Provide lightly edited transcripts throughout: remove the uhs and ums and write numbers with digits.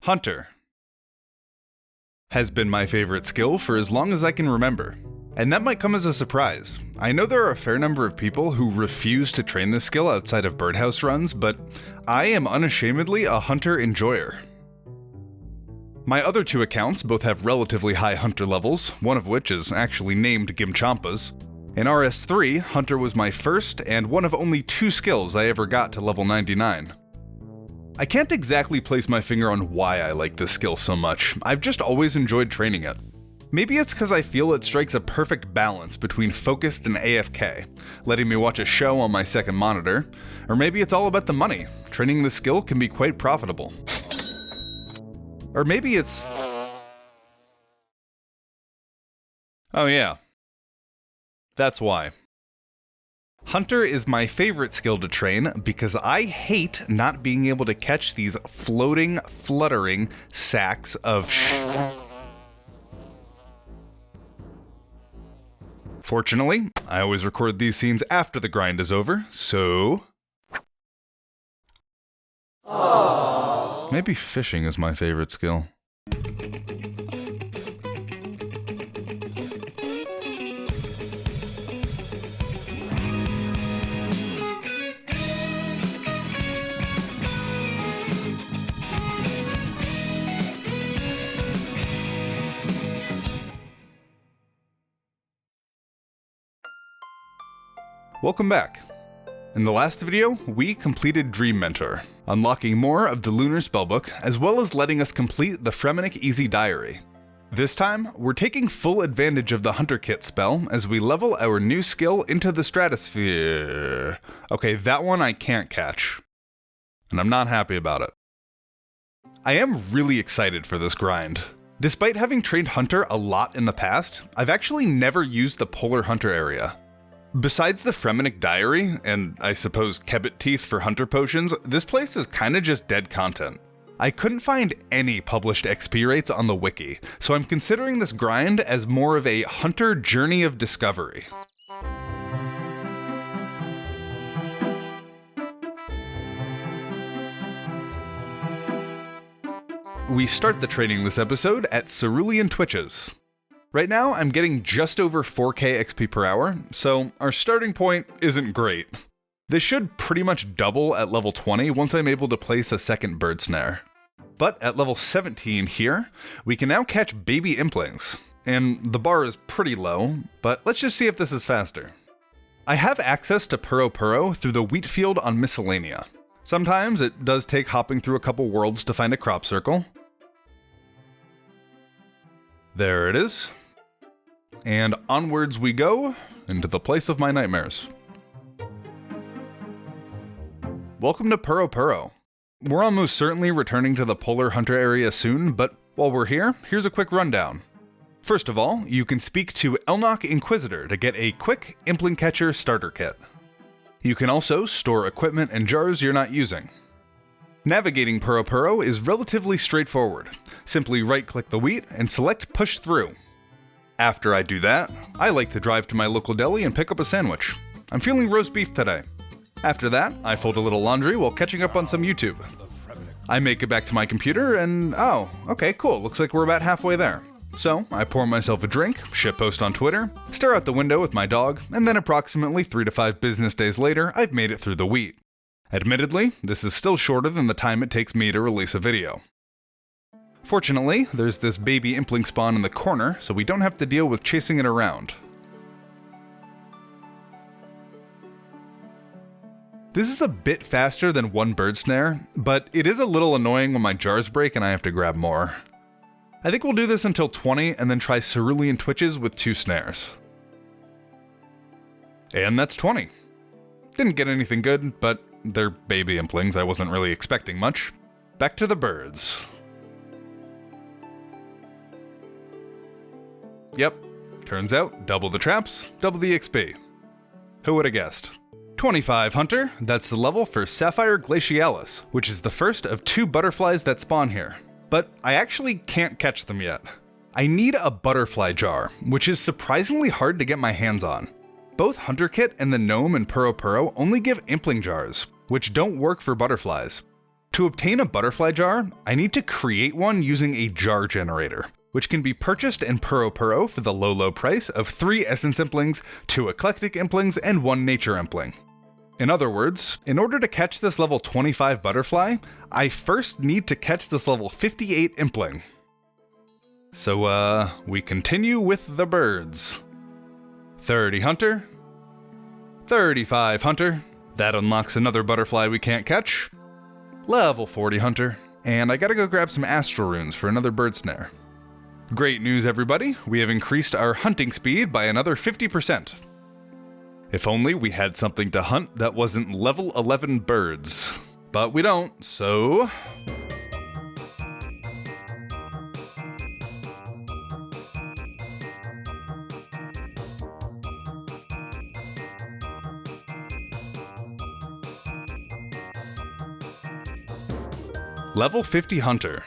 Hunter has been my favorite skill for as long as I can remember. And that might come as a surprise. I know there are a fair number of people who refuse to train this skill outside of birdhouse runs, but I am unashamedly a hunter enjoyer. My other two accounts both have relatively high hunter levels, one of which is actually named Gimchampas. In RS3, hunter was my first and one of only 2 skills I ever got to level 99. I can't exactly place my finger on why I like this skill so much. I've just always enjoyed training it. Maybe it's because I feel it strikes a perfect balance between focused and AFK, letting me watch a show on my second monitor, or maybe it's all about the money. Training this skill can be quite profitable. Or maybe it's... Oh yeah. That's why. Hunter is my favorite skill to train because I hate not being able to catch these floating, fluttering sacks of Fortunately, I always record these scenes after the grind is over, so... Aww. Maybe fishing is my favorite skill. Welcome back. In the last video, we completed Dream Mentor, unlocking more of the Lunar Spellbook, as well as letting us complete the Fremennik Easy Diary. This time, we're taking full advantage of the Hunter Kit spell as we level our new skill into the stratosphere. Okay, that one I can't catch, and I'm not happy about it. I am really excited for this grind. Despite having trained Hunter a lot in the past, I've actually never used the Polar Hunter area. Besides the Fremennik Diary, and I suppose Kebbit Teeth for Hunter Potions, this place is kinda just dead content. I couldn't find any published XP rates on the wiki, so I'm considering this grind as more of a Hunter journey of discovery. We start the training this episode at Cerulean Twitches. Right now, I'm getting just over 4k XP per hour, so our starting point isn't great. This should pretty much double at level 20 once I'm able to place a second bird snare. But at level 17 here, we can now catch baby implings, and the bar is pretty low, but let's just see if this is faster. I have access to Puro Puro through the wheat field on Miscellanea. Sometimes it does take hopping through a couple worlds to find a crop circle. There it is. And onwards we go, into the place of my nightmares. Welcome to Puro Puro. We're almost certainly returning to the Polar Hunter area soon, but while we're here, here's a quick rundown. First of all, you can speak to Elnock Inquisitor to get a quick Impling Catcher starter kit. You can also store equipment and jars you're not using. Navigating Puro Puro is relatively straightforward. Simply right-click the wheat and select Push Through. After I do that, I like to drive to my local deli and pick up a sandwich. I'm feeling roast beef today. After that, I fold a little laundry while catching up on some YouTube. I make it back to my computer and oh, okay, cool, looks like we're about halfway there. So, I pour myself a drink, shitpost on Twitter, stare out the window with my dog, and then approximately 3 to 5 business days later, I've made it through the wheat. Admittedly, this is still shorter than the time it takes me to release a video. Fortunately, there's this baby impling spawn in the corner, so we don't have to deal with chasing it around. This is a bit faster than one bird snare, but it is a little annoying when my jars break and I have to grab more. I think we'll do this until 20 and then try Cerulean Twitches with 2 snares. And that's 20. Didn't get anything good, but they're baby implings, I wasn't really expecting much. Back to the birds. Yep, turns out, double the traps, double the XP. Who would have guessed? 25 Hunter, that's the level for Sapphire Glacialis, which is the first of 2 butterflies that spawn here. But I actually can't catch them yet. I need a butterfly jar, which is surprisingly hard to get my hands on. Both Hunter Kit and the Gnome in Puro Puro only give impling jars, which don't work for butterflies. To obtain a butterfly jar, I need to create one using a jar generator, which can be purchased in Puro for the low price of 3 essence implings, 2 eclectic implings, and 1 nature impling. In other words, in order to catch this level 25 butterfly, I first need to catch this level 58 impling. So we continue with the birds. 30 hunter, 35 hunter, that unlocks another butterfly we can't catch. Level 40 hunter, and I gotta go grab some astral runes for another bird snare. Great news everybody, we have increased our hunting speed by another 50%. If only we had something to hunt that wasn't level 11 birds. But we don't, so... Level 50 Hunter.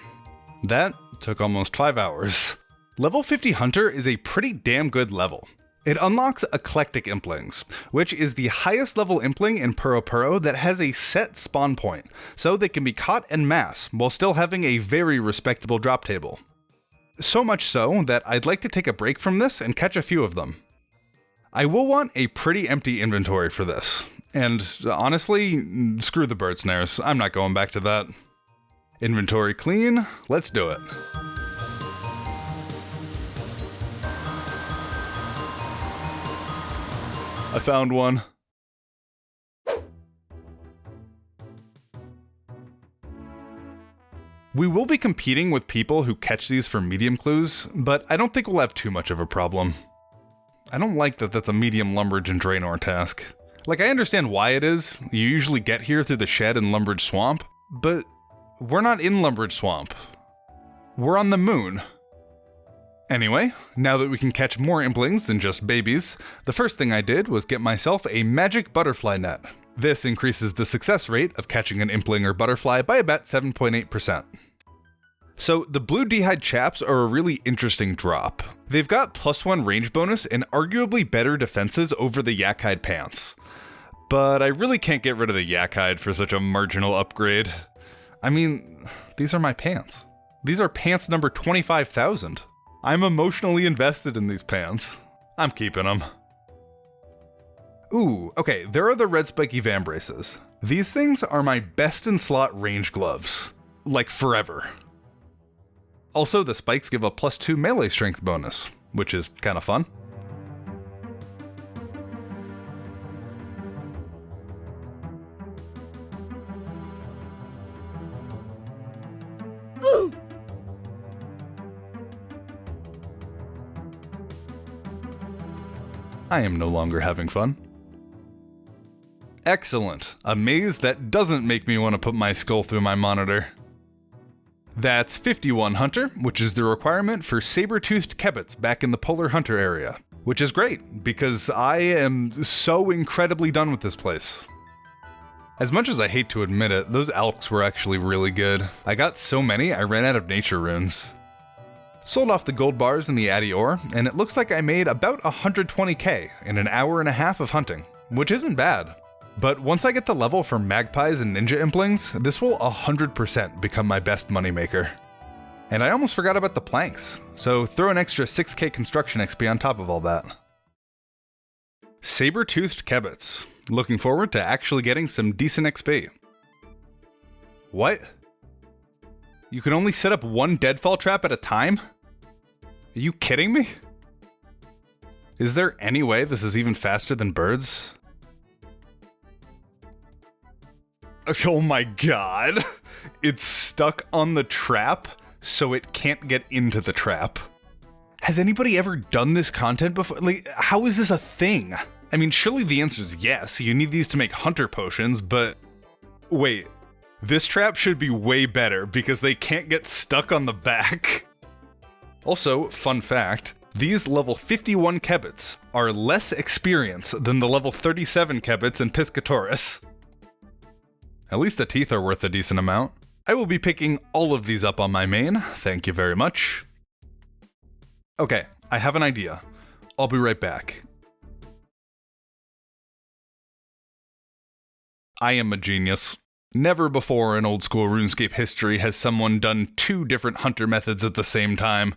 That took almost 5 hours. Level 50 Hunter is a pretty damn good level. It unlocks Eclectic Implings, which is the highest level impling in Puro that has a set spawn point, so they can be caught en masse while still having a very respectable drop table. So much so that I'd like to take a break from this and catch a few of them. I will want a pretty empty inventory for this, and honestly, screw the bird snares, I'm not going back to that. Inventory clean, let's do it. I found one. We will be competing with people who catch these for medium clues, but I don't think we'll have too much of a problem. I don't like that that's a medium Lumbridge and Draenor task. Like, I understand why it is, you usually get here through the shed in Lumbridge Swamp, but we're not in Lumbridge Swamp. We're on the moon. Anyway, now that we can catch more implings than just babies, the first thing I did was get myself a magic butterfly net. This increases the success rate of catching an impling or butterfly by about 7.8%. So the blue d'hide chaps are a really interesting drop. They've got +1 range bonus and arguably better defenses over the yak hide pants. But I really can't get rid of the yak hide for such a marginal upgrade. I mean, these are my pants. These are pants number 25,000. I'm emotionally invested in these pants. I'm keeping them. Ooh, okay, there are the red spiky vambraces. These things are my best in slot range gloves. Like forever. Also, the spikes give a +2 melee strength bonus, which is kind of fun. I am no longer having fun. Excellent. A maze that doesn't make me want to put my skull through my monitor. That's 51 Hunter, which is the requirement for saber-toothed kebits back in the Polar Hunter area. Which is great, because I am so incredibly done with this place. As much as I hate to admit it, those elks were actually really good. I got so many, I ran out of nature runes. Sold off the gold bars in the Addy ore, and it looks like I made about 120k in an hour and a half of hunting, which isn't bad. But once I get the level for magpies and ninja implings, this will 100% become my best moneymaker. And I almost forgot about the planks, so throw an extra 6k construction XP on top of all that. Saber-toothed kebits. Looking forward to actually getting some decent XP. What? You can only set up one deadfall trap at a time? Are you kidding me? Is there any way this is even faster than birds? Oh my god. It's stuck on the trap, so it can't get into the trap. Has anybody ever done this content before? Like, how is this a thing? I mean, surely the answer is yes, you need these to make hunter potions, but... Wait. This trap should be way better because they can't get stuck on the back. Also, fun fact, these level 51 kebits are less experience than the level 37 kebits in Piscatoris. At least the teeth are worth a decent amount. I will be picking all of these up on my main, thank you very much. Okay, I have an idea. I'll be right back. I am a genius. Never before in old school RuneScape history has someone done 2 different hunter methods at the same time.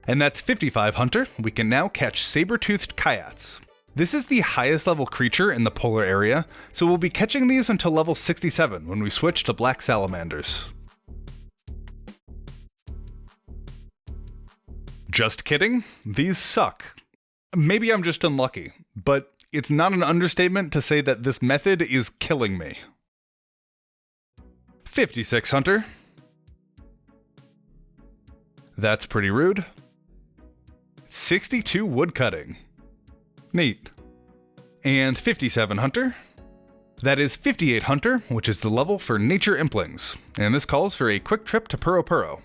And that's 55 hunter. We can now catch saber-toothed coyotes. This is the highest level creature in the polar area, so we'll be catching these until level 67 when we switch to black salamanders. Just kidding, these suck. Maybe I'm just unlucky, but it's not an understatement to say that this method is killing me. 56 hunter. That's pretty rude. 62 woodcutting. Neat. And 57 hunter. That is 58 hunter, which is the level for nature implings, and this calls for a quick trip to Puro Puro.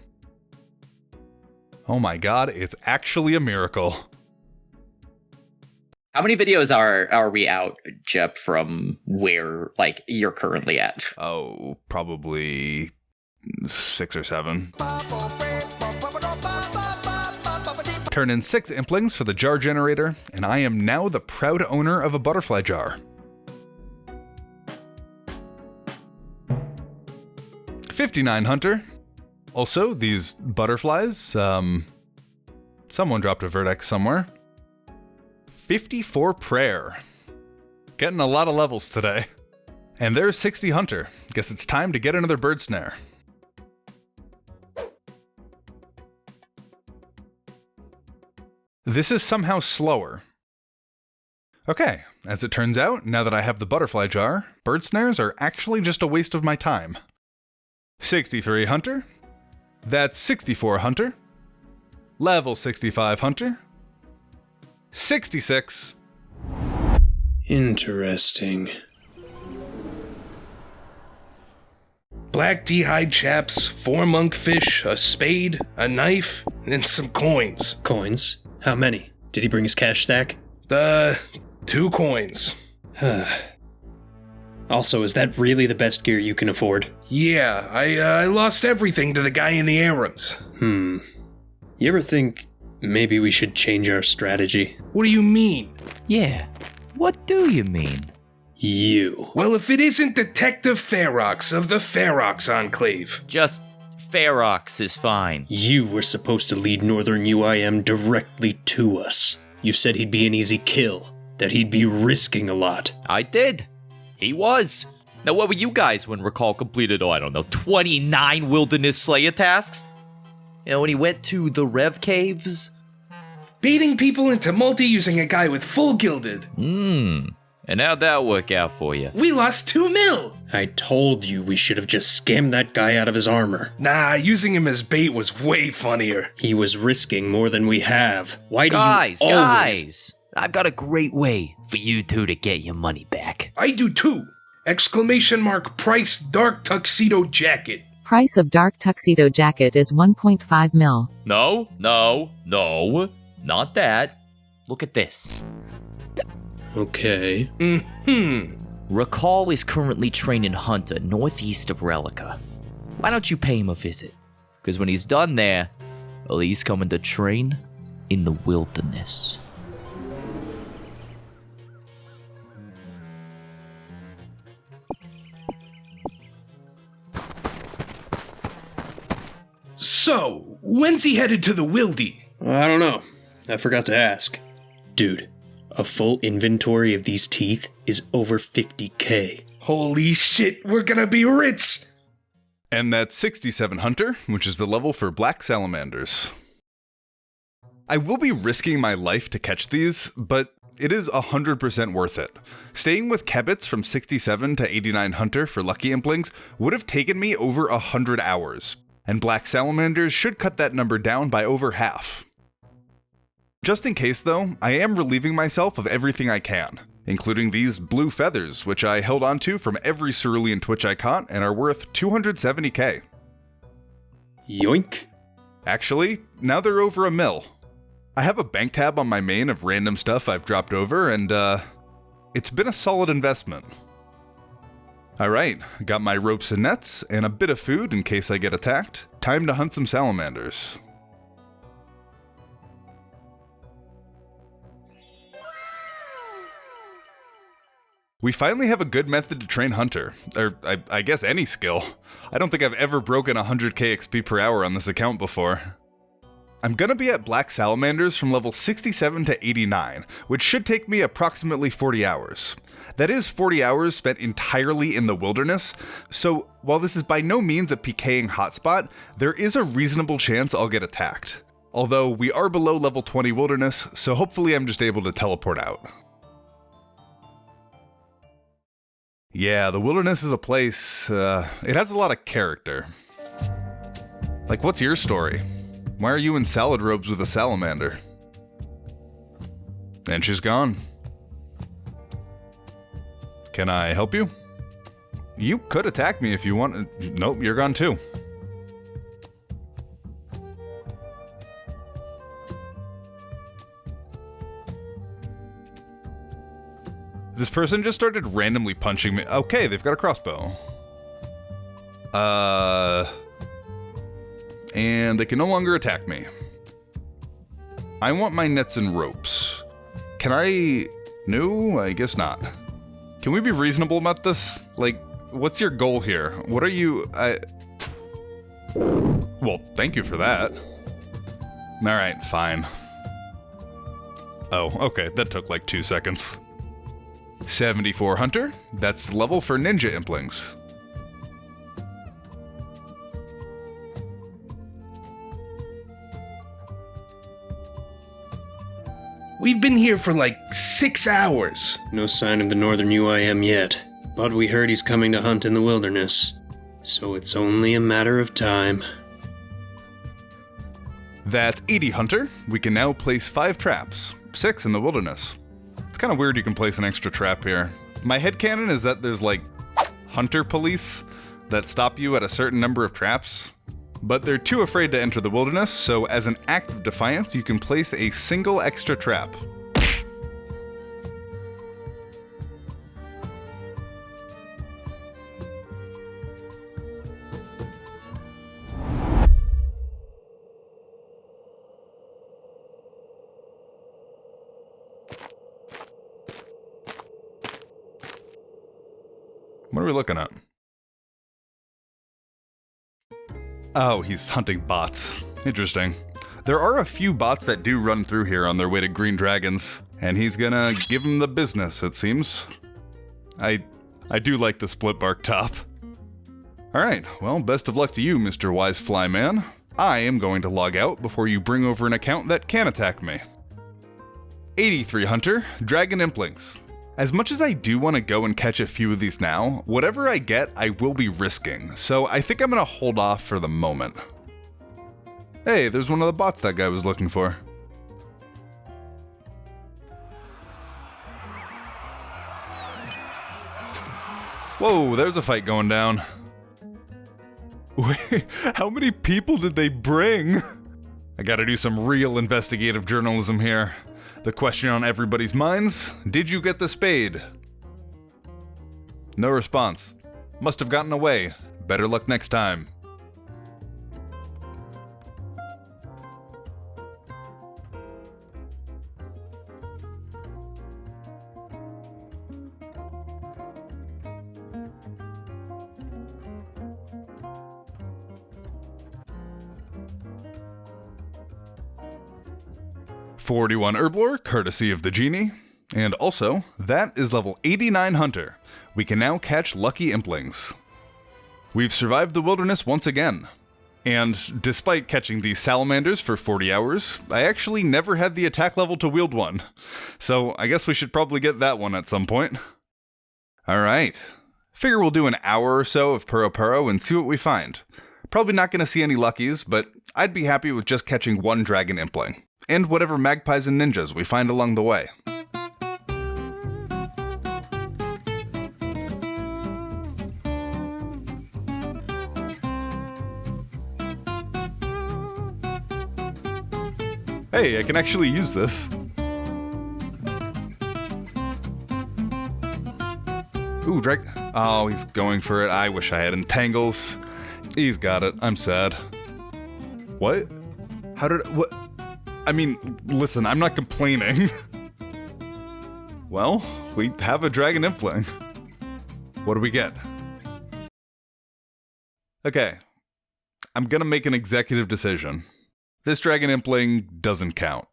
Oh my god, it's actually a miracle. How many videos are we out, Jep, from where you're currently at? Oh, probably 6 or 7. Turn in 6 implings for the jar generator, and I am now the proud owner of a butterfly jar. 59 hunter. Also, these butterflies, someone dropped a vertex somewhere. 54 prayer. Getting a lot of levels today. And there's 60 hunter. Guess it's time to get another bird snare. This is somehow slower. Okay, as it turns out, now that I have the butterfly jar, bird snares are actually just a waste of my time. 63 hunter. That's 64 hunter. Level 65 hunter. 66. Interesting. Black d'hide chaps, 4 monkfish, a spade, a knife, and some coins. Coins? How many? Did he bring his cash stack? 2 coins. Also, is that really the best gear you can afford? Yeah, I lost everything to the guy in the errands. You ever think maybe we should change our strategy? What do you mean? Yeah, what do you mean? You. Well, if it isn't Detective Ferox of the Ferox Enclave. Just Ferox is fine. You were supposed to lead Northern UIM directly to us. You said he'd be an easy kill, that he'd be risking a lot. I did. He was. Now, where were you guys when Rakkal completed, 29 Wilderness Slayer tasks? When he went to the Rev Caves? Baiting people into multi using a guy with full gilded. And how'd that work out for you? We lost 2 mil. I told you we should have just scammed that guy out of his armor. Nah, using him as bait was way funnier. He was risking more than we have. Why do Guys, you always... I've got a great way for you two to get your money back. I do too! Exclamation mark price dark tuxedo jacket. Price of dark tuxedo jacket is 1.5 mil. No, not that. Look at this. Okay. Rakkal is currently training Hunter northeast of Relica. Why don't you pay him a visit? Because when he's done there, well, he's coming to train in the wilderness. So, when's he headed to the Wildy? I don't know. I forgot to ask. Dude, a full inventory of these teeth is over 50k. Holy shit, we're gonna be rich! And that's 67 hunter, which is the level for black salamanders. I will be risking my life to catch these, but it is 100% worth it. Staying with Kebits from 67 to 89 hunter for lucky implings would have taken me over 100 hours, and black salamanders should cut that number down by over half. Just in case though, I am relieving myself of everything I can, including these blue feathers, which I held onto from every cerulean twitch I caught and are worth 270k. Yoink. Actually, now they're over a mil. I have a bank tab on my main of random stuff I've dropped over, and it's been a solid investment. Alright, got my ropes and nets, and a bit of food in case I get attacked. Time to hunt some salamanders. We finally have a good method to train Hunter, or I guess any skill. I don't think I've ever broken 100k XP per hour on this account before. I'm gonna be at Black Salamanders from level 67 to 89, which should take me approximately 40 hours. That is 40 hours spent entirely in the wilderness, so while this is by no means a PKing hotspot, there is a reasonable chance I'll get attacked. Although we are below level 20 wilderness, so hopefully I'm just able to teleport out. Yeah, the wilderness is a place, it has a lot of character. Like, what's your story? Why are you in salad robes with a salamander? And she's gone. Can I help you? You could attack me if you want. Nope, you're gone too. This person just started randomly punching me. Okay, they've got a crossbow. And they can no longer attack me. I want my nets and ropes. Can I? No, I guess not. Can we be reasonable about this? Like, what's your goal here? What are you? Well, thank you for that. Alright, fine. Oh, okay, that took like 2 seconds. 74 Hunter, that's the level for ninja implings. We've been here for like 6 hours. No sign of the northern UIM yet, but we heard he's coming to hunt in the wilderness, so it's only a matter of time. That's 80 Hunter. We can now place 5 traps, 6 in the wilderness. It's kind of weird you can place an extra trap here. My headcanon is that there's like hunter police that stop you at a certain number of traps, but they're too afraid to enter the wilderness, so as an act of defiance, you can place a single extra trap. What are we looking at? Oh, he's hunting bots. Interesting. There are a few bots that do run through here on their way to green dragons, and he's gonna give them the business, it seems. I do like the split bark top. Alright, well, best of luck to you, Mr. Wise Flyman. I am going to log out before you bring over an account that can attack me. 83 Hunter, Dragon Implings. As much as I do want to go and catch a few of these now, whatever I get, I will be risking, so I think I'm going to hold off for the moment. Hey, there's one of the bots that guy was looking for. Whoa, there's a fight going down. Wait, how many people did they bring? I gotta do some real investigative journalism here. The question on everybody's minds, did you get the spade? No response. Must have gotten away. Better luck next time. "41 Herblore, courtesy of the genie. And also, that is level 89 Hunter. We can now catch lucky implings. We've survived the wilderness once again. And despite catching these salamanders for 40 hours, I actually never had the attack level to wield one. So I guess we should probably get that one at some point. Alright. Figure we'll do an hour or so of Puro and see what we find. Probably not going to see any luckies, but I'd be happy with just catching one dragon impling. And whatever magpies and ninjas we find along the way. Hey, I can actually use this. Ooh, Drake. Oh, he's going for it. I wish I had entangles. He's got it. I'm sad. What? How did... What? I mean, listen, I'm not complaining. Well, we have a dragon impling. What do we get? Okay. I'm gonna make an executive decision. This dragon impling doesn't count.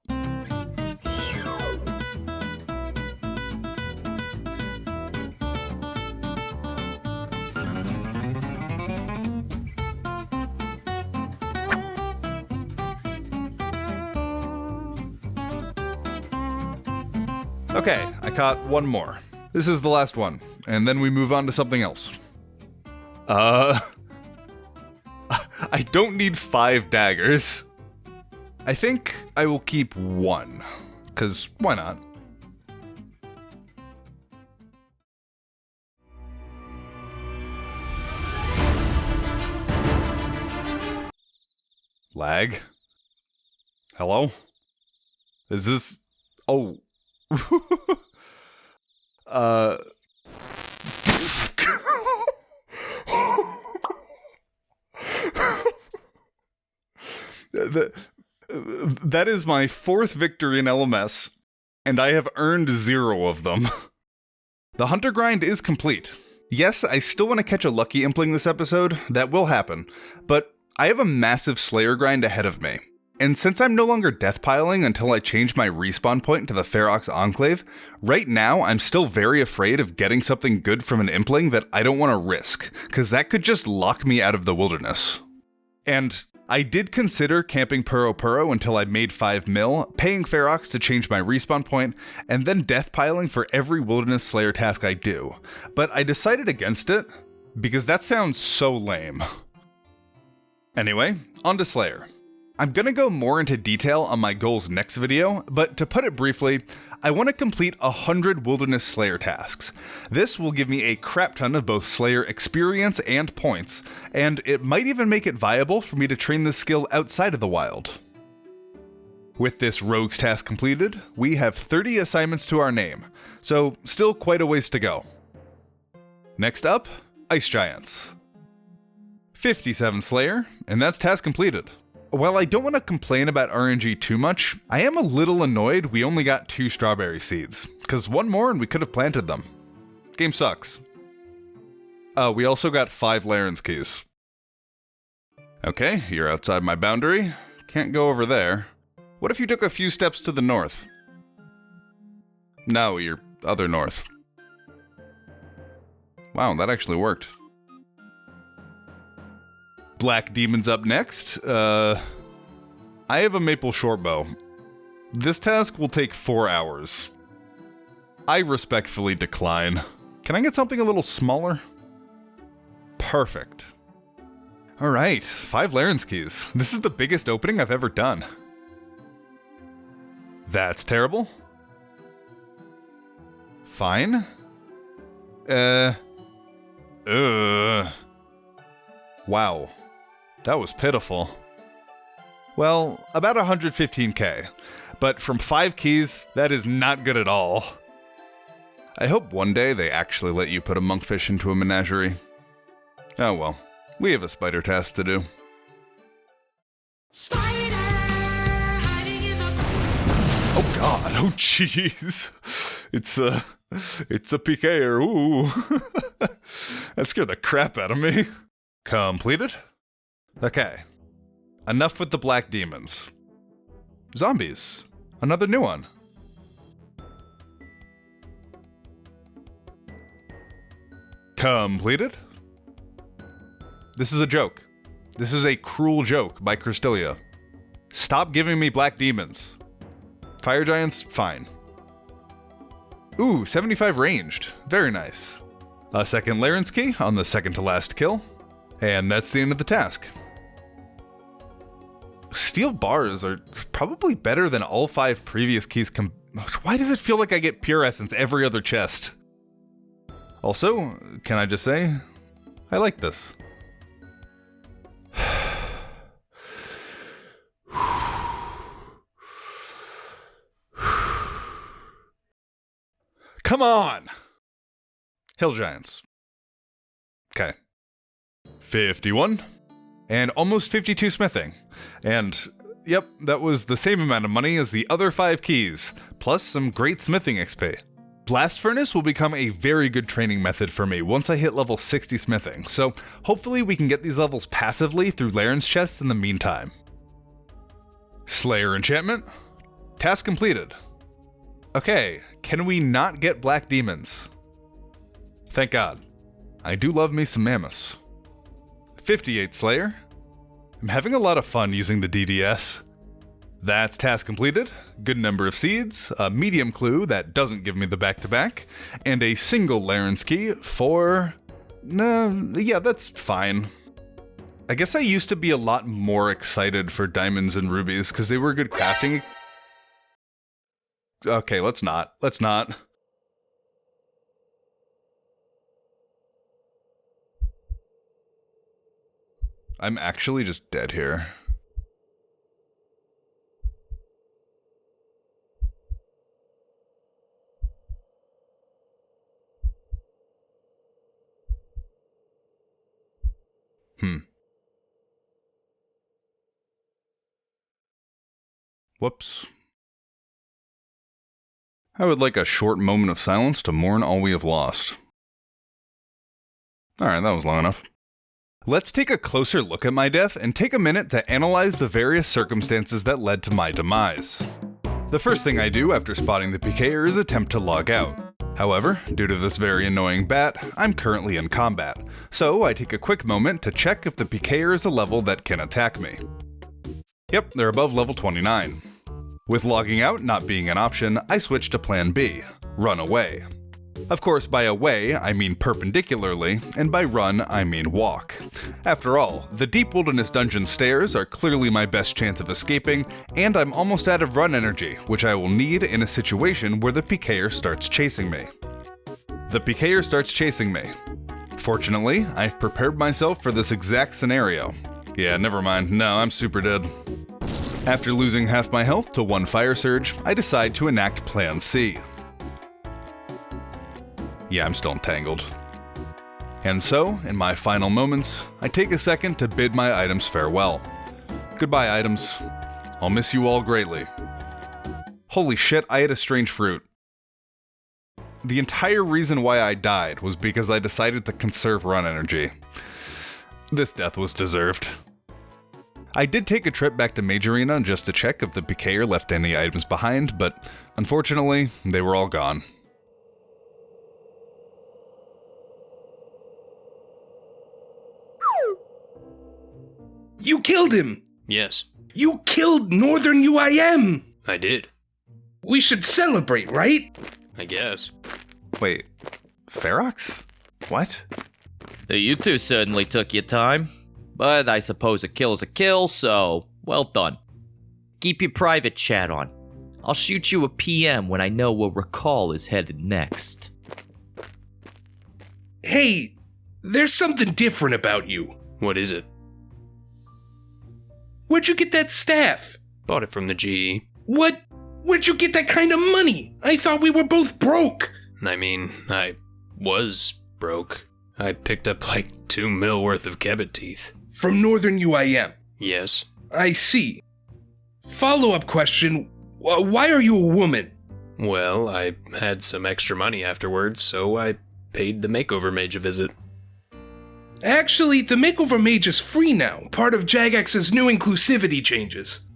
Okay, I caught one more. This is the last one, and then we move on to something else. I don't need 5 daggers. I think I will keep 1, 'cause why not? Lag? Hello? Is this... Oh. That is my 4th victory in LMS, and I have earned 0 of them. The hunter grind is complete. Yes, I still want to catch a lucky impling this episode, that will happen, but I have a massive Slayer grind ahead of me. And since I'm no longer death piling until I change my respawn point to the Ferox Enclave, right now I'm still very afraid of getting something good from an impling that I don't want to risk, cause that could just lock me out of the wilderness. And I did consider camping Puro until I made 5 mil, paying Ferox to change my respawn point, and then death piling for every Wilderness Slayer task I do. But I decided against it, because that sounds so lame. Anyway, on to Slayer. I'm gonna go more into detail on my goals next video, but to put it briefly, I want to complete 100 Wilderness Slayer tasks. This will give me a crap ton of both Slayer experience and points, and it might even make it viable for me to train this skill outside of the wild. With this Rogue's task completed, we have 30 assignments to our name, so still quite a ways to go. Next up, Ice Giants. 57 Slayer, and that's task completed. While I don't want to complain about RNG too much, I am a little annoyed we only got 2 strawberry seeds, cause 1 more and we could have planted them. Game sucks. We also got 5 Laren's keys. Okay, you're outside my boundary. Can't go over there. What if you took a few steps to the north? No, your other north. Wow, that actually worked. Black Demon's up next. I have a maple shortbow. This task will take 4 hours. I respectfully decline. Can I get something a little smaller? Perfect. Alright, 5 Laren's keys. This is the biggest opening I've ever done. That's terrible. Fine. Wow. That was pitiful. Well, about 115k, but from 5 keys, that is not good at all. I hope one day they actually let you put a monkfish into a menagerie. Oh well, we have a spider task to do. Spider hiding in the... Oh god, oh jeez. It's a PKer, ooh. That scared the crap out of me. Completed? Okay. Enough with the black demons. Zombies. Another new one. Completed? This is a joke. This is a cruel joke by Cristelia. Stop giving me black demons. Fire giants, fine. Ooh, 75 ranged. Very nice. A second Laren's key on the second to last kill. And that's the end of the task. Steel bars are probably better than all 5 previous keys Why does it feel like I get pure essence every other chest? Also, can I just say, I like this. Come on! Hill Giants. Okay. 51. And almost 52 smithing. And, yep, that was the same amount of money as the other 5 keys, plus some great smithing XP. Blast Furnace will become a very good training method for me once I hit level 60 smithing, so hopefully we can get these levels passively through Laren's chests in the meantime. Slayer enchantment? Task completed. Okay, can we not get black demons? Thank God. I do love me some mammoths. 58 Slayer. I'm having a lot of fun using the DDS. That's task completed. Good number of seeds, a medium clue that doesn't give me the back-to-back, and a single Laren's key for... yeah, that's fine. I guess I used to be a lot more excited for diamonds and rubies because they were good crafting. Okay, let's not. I'm actually just dead here. Whoops. I would like a short moment of silence to mourn all we have lost. Alright, that was long enough. Let's take a closer look at my death and take a minute to analyze the various circumstances that led to my demise. The first thing I do after spotting the PKer is attempt to log out. However, due to this very annoying bat, I'm currently in combat, so I take a quick moment to check if the PKer is a level that can attack me. Yep, they're above level 29. With logging out not being an option, I switch to plan B, run away. Of course, by away, I mean perpendicularly, and by run, I mean walk. After all, the Deep Wilderness Dungeon stairs are clearly my best chance of escaping, and I'm almost out of run energy, which I will need in a situation where the PKer starts chasing me. The PKer starts chasing me. Fortunately, I've prepared myself for this exact scenario. Yeah, never mind, no, I'm super dead. After losing half my health to one fire surge, I decide to enact Plan C. Yeah, I'm still entangled. And so, in my final moments, I take a second to bid my items farewell. Goodbye, items. I'll miss you all greatly. Holy shit, I ate a strange fruit. The entire reason why I died was because I decided to conserve run energy. This death was deserved. I did take a trip back to Mage Arena just to check if the PKer left any items behind, but unfortunately, they were all gone. You killed him! Yes, You killed Northern UIM! I did. We should celebrate, right? I guess. Wait, Ferox? What? You two certainly took your time, but I suppose a kill's a kill, so well done. Keep your private chat on. I'll shoot you a PM when I know where Rakkal is headed next. Hey, there's something different about you. What is it? Where'd you get that staff? Bought it from the GE. What? Where'd you get that kind of money? I thought we were both broke. I mean, I was broke. I picked up like 2 mil worth of Kebbit teeth. From Northern UIM. Yes. I see. Follow-up question, why are you a woman? Well, I had some extra money afterwards, so I paid the makeover mage a visit. Actually, the Makeover Mage is free now, part of Jagex's new inclusivity changes.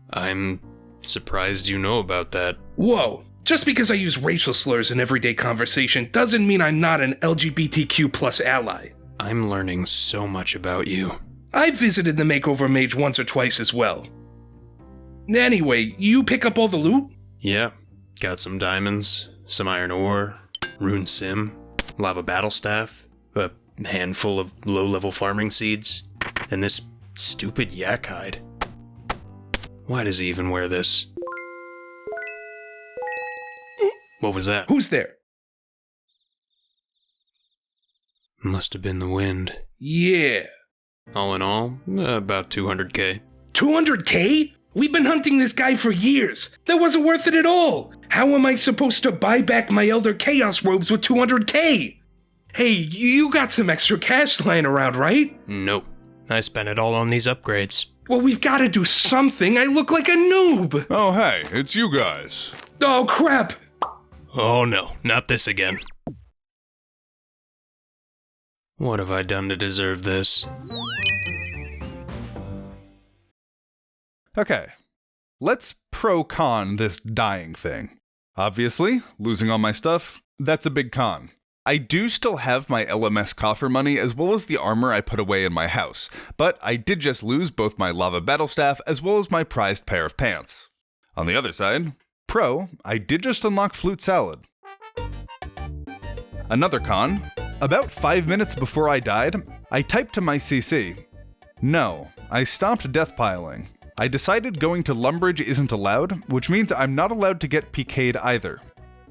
I'm surprised you know about that. Whoa, just because I use racial slurs in everyday conversation doesn't mean I'm not an LGBTQ plus ally. I'm learning so much about you. I've visited the Makeover Mage once or twice as well. Anyway, you pick up all the loot? Yeah, got some diamonds, some iron ore, rune sim, lava battle staff, a handful of low-level farming seeds, and this stupid yak hide. Why does he even wear this? What was that? Who's there? Must have been the wind. Yeah. All in all, about 200k. 200k? We've been hunting this guy for years. That wasn't worth it at all. How am I supposed to buy back my Elder Chaos robes with 200k? Hey, you got some extra cash lying around, right? Nope. I spent it all on these upgrades. Well, we've got to do something. I look like a noob. Oh hey, it's you guys. Oh, crap. Oh no, not this again. What have I done to deserve this? Okay, let's pro-con this dying thing. Obviously, losing all my stuff, that's a big con. I do still have my LMS coffer money as well as the armor I put away in my house, but I did just lose both my lava battle staff as well as my prized pair of pants. On the other side, pro, I did just unlock flute salad. Another con, about 5 minutes before I died, I typed to my CC, "No, I stopped death piling. I decided going to Lumbridge isn't allowed, which means I'm not allowed to get PK'd either."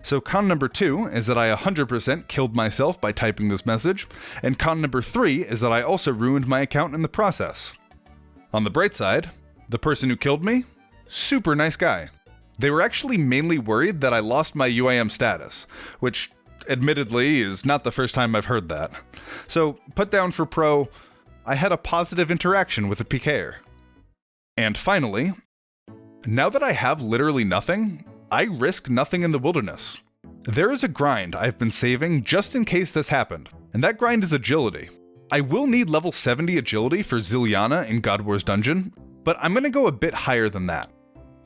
So con number 2 is that I 100% killed myself by typing this message, and con number 3 is that I also ruined my account in the process. On the bright side, the person who killed me, super nice guy. They were actually mainly worried that I lost my UIM status, which admittedly is not the first time I've heard that. So put down for pro, I had a positive interaction with a PKer. And finally, now that I have literally nothing, I risk nothing in the wilderness. There is a grind I've been saving just in case this happened, and that grind is agility. I will need level 70 agility for Ziliana in God War's dungeon, but I'm gonna go a bit higher than that.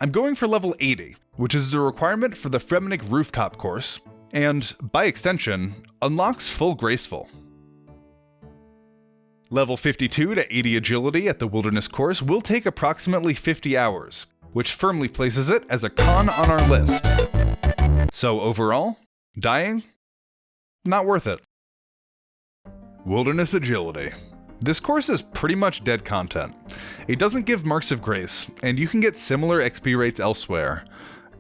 I'm going for level 80, which is the requirement for the Fremennik rooftop course, and, by extension, unlocks full graceful. Level 52 to 80 agility at the wilderness course will take approximately 50 hours, which firmly places it as a con on our list. So overall, dying? Not worth it. Wilderness agility. This course is pretty much dead content. It doesn't give marks of grace, and you can get similar XP rates elsewhere.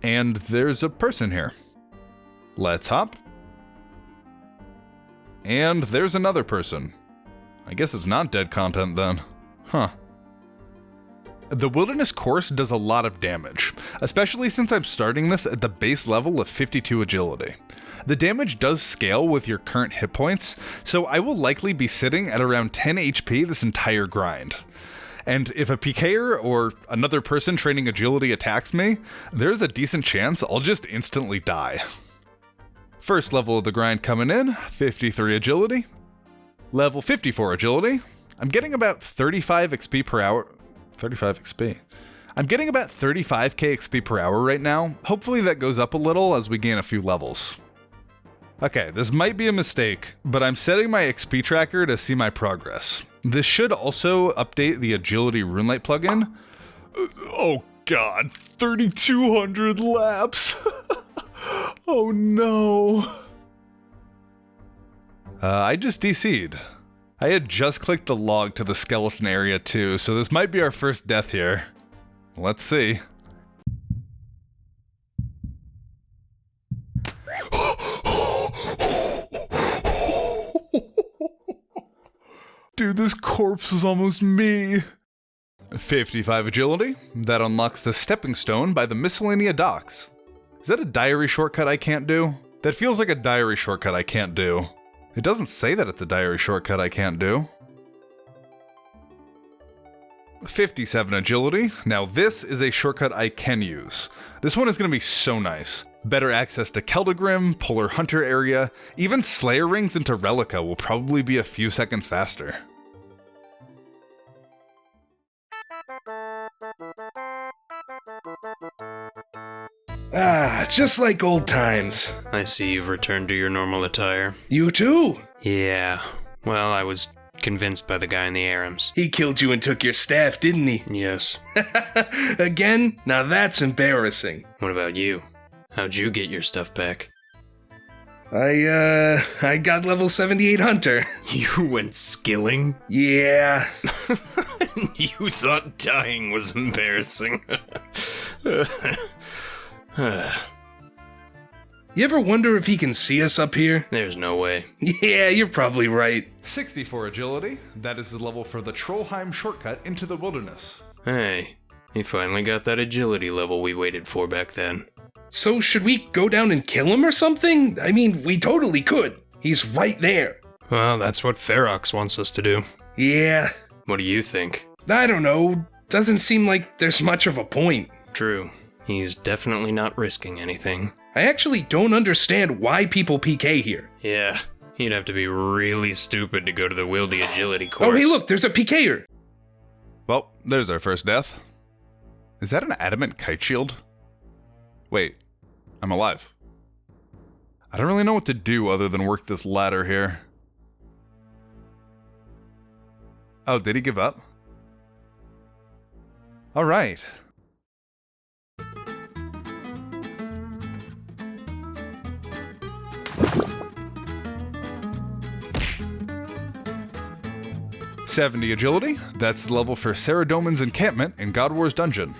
And there's a person here. Let's hop. And there's another person. I guess it's not dead content then. Huh. The wilderness course does a lot of damage, especially since I'm starting this at the base level of 52 agility. The damage does scale with your current hit points, so I will likely be sitting at around 10 HP this entire grind. And if a PKer or another person training agility attacks me, there's a decent chance I'll just instantly die. First level of the grind coming in, 53 agility. Level 54 agility. I'm getting about 35 XP per hour. 35 XP. I'm getting about 35k XP per hour right now. Hopefully that goes up a little as we gain a few levels. Okay, this might be a mistake, but I'm setting my XP tracker to see my progress. This should also update the agility runelight plugin. Oh god, 3,200 laps. Oh no. I just DC'd. I had just clicked the log to the skeleton area too, so this might be our first death here. Let's see. Dude, this corpse was almost me. 55 agility. That unlocks the stepping stone by the Miscellanea docks. Is that a diary shortcut I can't do? That feels like a diary shortcut I can't do. It doesn't say that it's a diary shortcut I can't do. 57 agility. Now this is a shortcut I can use. This one is going to be so nice. Better access to Keldagrim, Polar Hunter area, even Slayer rings into Relica will probably be a few seconds faster. Ah, just like old times. I see you've returned to your normal attire. You too? Yeah, well, I was convinced by the guy in the Arams. He killed you and took your staff, didn't he? Yes. Again? Now that's embarrassing. What about you? How'd you get your stuff back? I got level 78 Hunter. You went skilling? Yeah. You thought dying was embarrassing. You ever wonder if he can see us up here? There's no way. Yeah, you're probably right. 64 agility. That is the level for the Trollheim shortcut into the wilderness. Hey, you finally got that agility level we waited for back then. So should we go down and kill him or something? I mean, we totally could. He's right there. Well, that's what Ferox wants us to do. Yeah. What do you think? I don't know. Doesn't seem like there's much of a point. True. He's definitely not risking anything. I actually don't understand why people PK here. Yeah, you'd have to be really stupid to go to the Wildy Agility course. Oh, hey, look, there's a PKer. Well, there's our first death. Is that an adamant kite shield? Wait, I'm alive. I don't really know what to do other than work this ladder here. Oh, did he give up? All right. "70 agility, that's the level for Saradomin's encampment in God War's dungeon."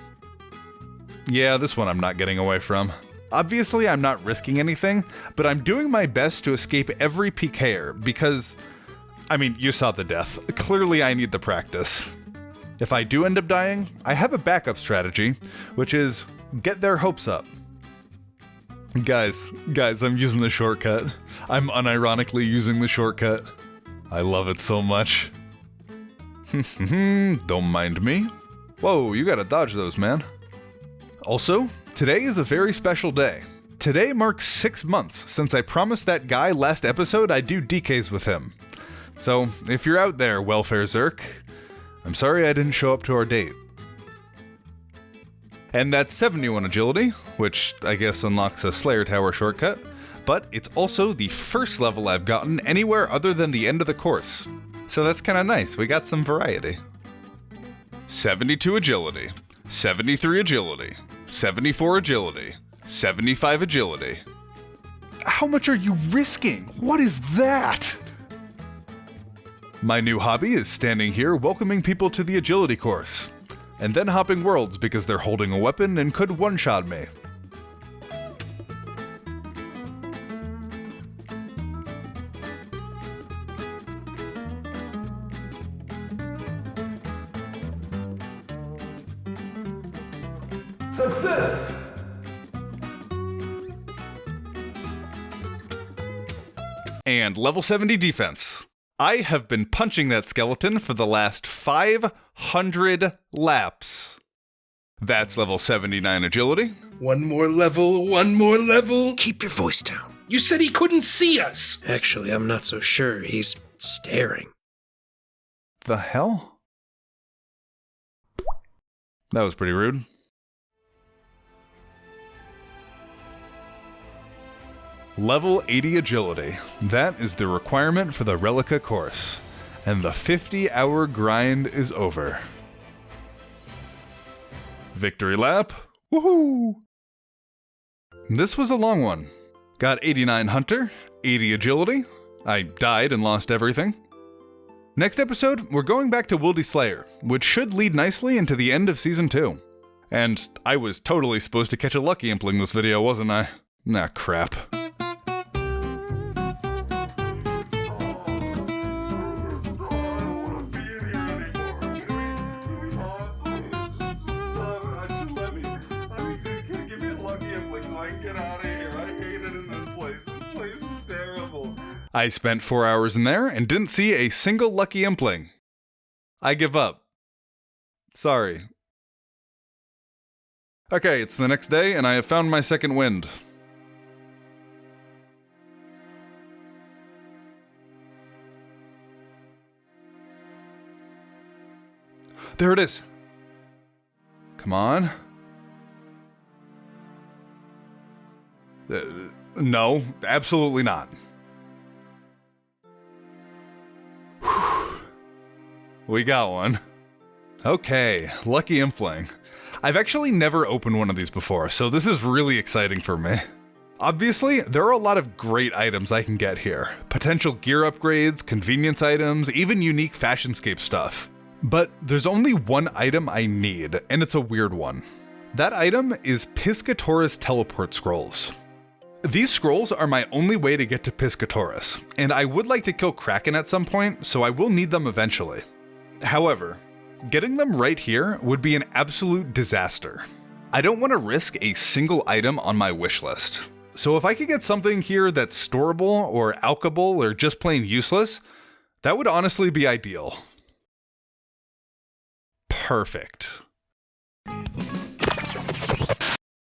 Yeah, this one I'm not getting away from. Obviously, I'm not risking anything, but I'm doing my best to escape every PKer because, I mean, you saw the death. Clearly, I need the practice. If I do end up dying, I have a backup strategy, which is get their hopes up. Guys, I'm using the shortcut. I'm unironically using the shortcut. I love it so much. Don't mind me. Whoa, you gotta dodge those, man. Also, today is a very special day. Today marks 6 months since I promised that guy last episode I'd do DKs with him. So, if you're out there, Welfare Zerk, I'm sorry I didn't show up to our date. And that's 71 agility, which I guess unlocks a Slayer Tower shortcut, but it's also the first level I've gotten anywhere other than the end of the course. So that's kinda nice, we got some variety. 72 agility, 73 agility, 74 agility, 75 agility. How much are you risking? What is that? My new hobby is standing here welcoming people to the agility course, and then hopping worlds because they're holding a weapon and could one-shot me. Success! And level 70 defense. I have been punching that skeleton for the last 500 laps. That's level 79 agility. One more level, one more level. Keep your voice down. You said he couldn't see us. Actually, I'm not so sure. He's staring. The hell? That was pretty rude. Level 80 agility. That is the requirement for the Relica course. And the 50-hour grind is over. Victory lap. Woohoo! This was a long one. Got 89 hunter, 80 agility. I died and lost everything. Next episode, we're going back to Wildy Slayer, which should lead nicely into the end of Season 2. And I was totally supposed to catch a Lucky Impling this video, wasn't I? Nah, crap. I spent 4 hours in there and didn't see a single Lucky Impling. I give up. Sorry. Okay, it's the next day and I have found my second wind. There it is. Come on. No, absolutely not. We got one. Okay, Lucky Impling. I've actually never opened one of these before, so this is really exciting for me. Obviously, there are a lot of great items I can get here. Potential gear upgrades, convenience items, even unique Fashionscape stuff. But there's only one item I need, and it's a weird one. That item is Piscatoris teleport scrolls. These scrolls are my only way to get to Piscatoris, and I would like to kill Kraken at some point, so I will need them eventually. However, getting them right here would be an absolute disaster. I don't want to risk a single item on my wish list. So if I could get something here that's storable or alchable or just plain useless, that would honestly be ideal. Perfect.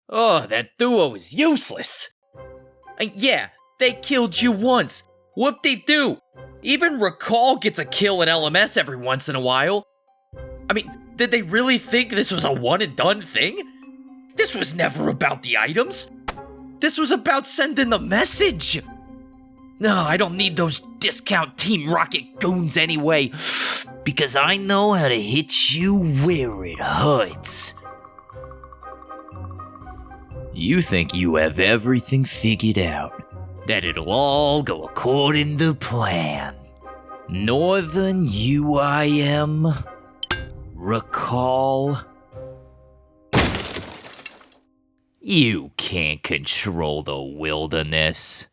Oh, that duo is useless. Yeah, they killed you once. Whoop-de-doo. Even Rakkal gets a kill in LMS every once in a while. I mean, did they really think this was a one-and-done thing? This was never about the items. This was about sending the message. No, I don't need those discount Team Rocket goons anyway, because I know how to hit you where it hurts. You think you have everything figured out, that it'll all go according to plan. Northern UIM, Rakkal. You can't control the wilderness.